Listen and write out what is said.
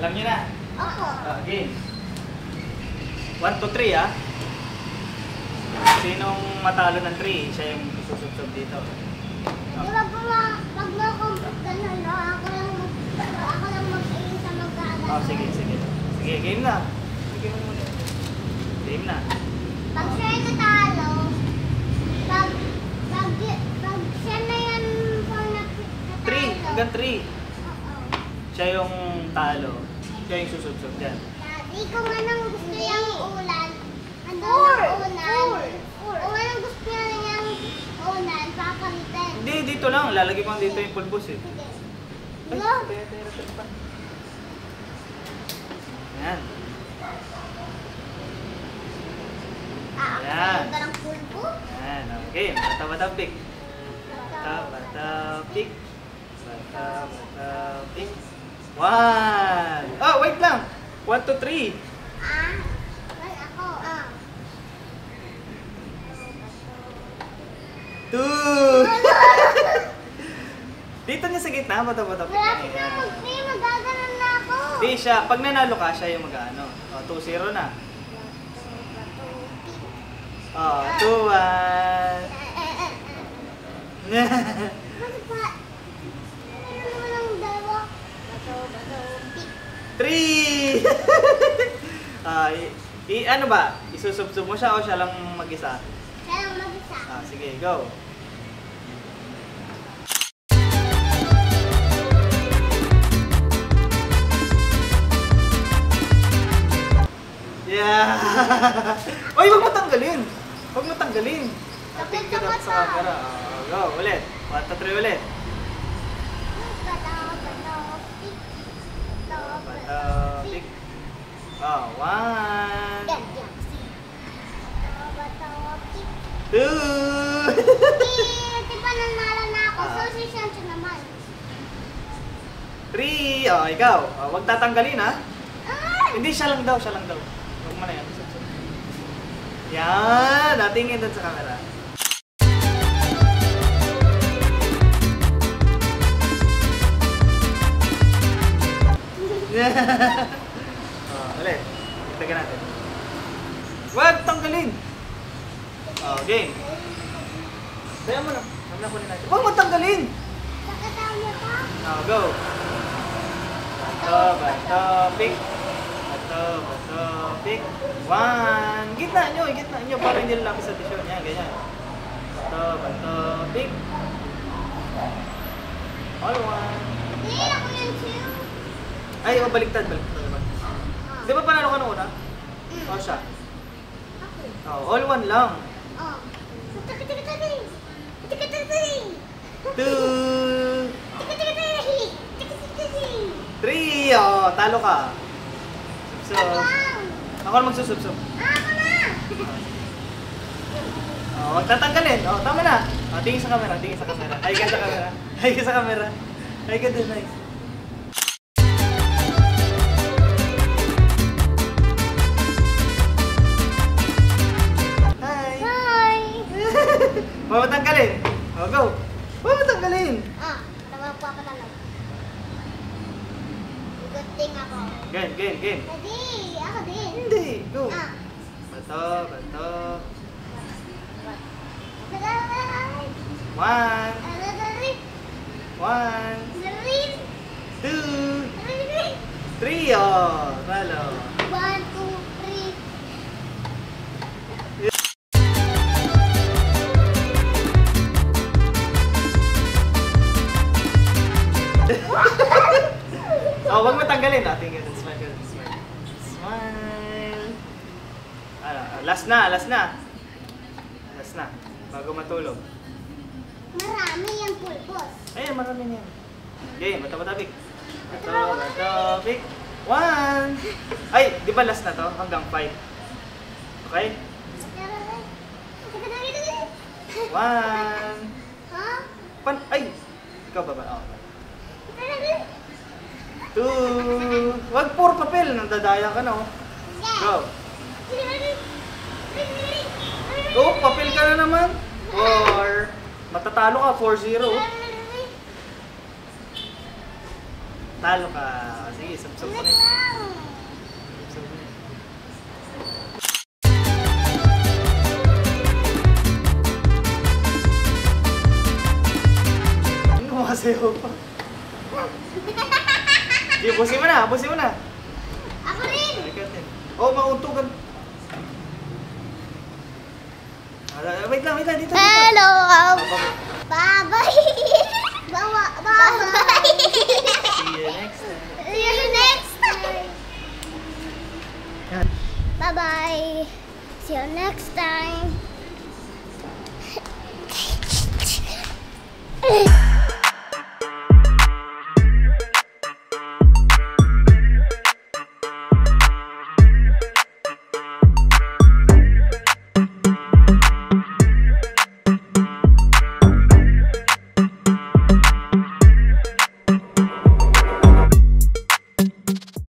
Alam niyo na? Opo. Game. 1 to 3 ah. Sinong matalo ng 3, siya yung susubsob dito. Di ba po pag makumpit ka na, no? Ako lang mag-ayin sa mag-aaral. Oh, sige. Sige, game na. Sige mo muna. Game na. Pag siya natalo, pag siya na yan po natalo. 3, hanggang 3. Oo. Siya yung talo. Siya yung susubsob dyan. Daddy, kung anong gusto niyang ulan, ulan. Kung anong gusto niyang ulan, papalitan. Hindi, dito lang. Lalagay ko dito yung pulbos eh. Sige. Ay, Go. tira pa. Ayan. Ayan. Ako ng pulpo. Ayan, okay. Bata-bata pick. Bata-bata pick. Bata-bata pick. 1. Oh, wait lang. 1 to 3. Well, ako. 2. Dito niya sa gitna, bata-bata pick. Malapit na mag-3, magaganon na ako. Di siya, pag nanalo ka, siya yung mag-ano. Oh, 2-0 na. Oh, 2-1. Ano pa? Ano naman ang dalawa? Bato, pick. 3! Ano ba? Isusubsob mo siya o siya lang mag-isa? Siya lang mag-isa. Sige, go. Yeah! Uy, wag mo tanggalin! Huwag mo tanggalin! Ating ka dapat sa camera. Go, ulit. 1 to 3 ulit. Pick. Pick. 1. Yan. Pick. 2. Di ba nanalo na ako? So, si Shancho naman. 3. Ikaw. Huwag tatanggalin ha. Ah! Hindi, siya lang daw. Huwag mo na yan. Yan. Natingin doon sa camera. Ulit. Tignan natin. Huwag tanggalin. Game. Kaya mo na. Huwag mo tanggalin. Nakatawa niya pa? Go. Bato, pick. Bato, pick. 1. Gitna nyo para hindi lalaki sa t-shirt niya. Ganyan. Bato, pick. All 1. Hindi, ako yung chill. Ay, baliktad naman. Di ba panalo ka nung una? O siya? All 1 lang. Oh. 2. 3. Talo ka. So, ako na magsusubsob. Ako na! Huwag tatanggalin. Tama na. Tingin sa camera. Ay ka sa camera. Ay ka dun, nice. Hi! Huwag mo tanggalin. Go. Huwag mo tanggalin. Naman po ako na lang. Good thing ako. Game. Hindi, ako din. Hindi. Go. Ah. Bato. 1. Nagalit. 1. 2. 3. Talo. 1, 2, 3. Huwag mo tanggalin. Tingin. Smile. Last na. Bago matulog. Marami yung pulpos. Ayun, marami niyan. Game, bata pick. Bata pick. 1. Ay, di ba last na to? Hanggang 5. Okay? 1. Ha? Ay! Ikaw ba? Okay. 2. Wag puro papel. Nandadaya ka na, oh. Go. Go, papel ka na naman. 4. Matatalo ka, 4-0. Talo ka. Sige, sabsab mo na. Wait lang. Sabsab mo na. Ano kumasayaw pa? Sige, busin mo na. Busin mo na. Ako rin. Oh, mauntukan. Wait lang, dito. Hello. Dito. Bye-bye. Bye-bye. See you next time. See you next time. Yan. Bye-bye. See you next time.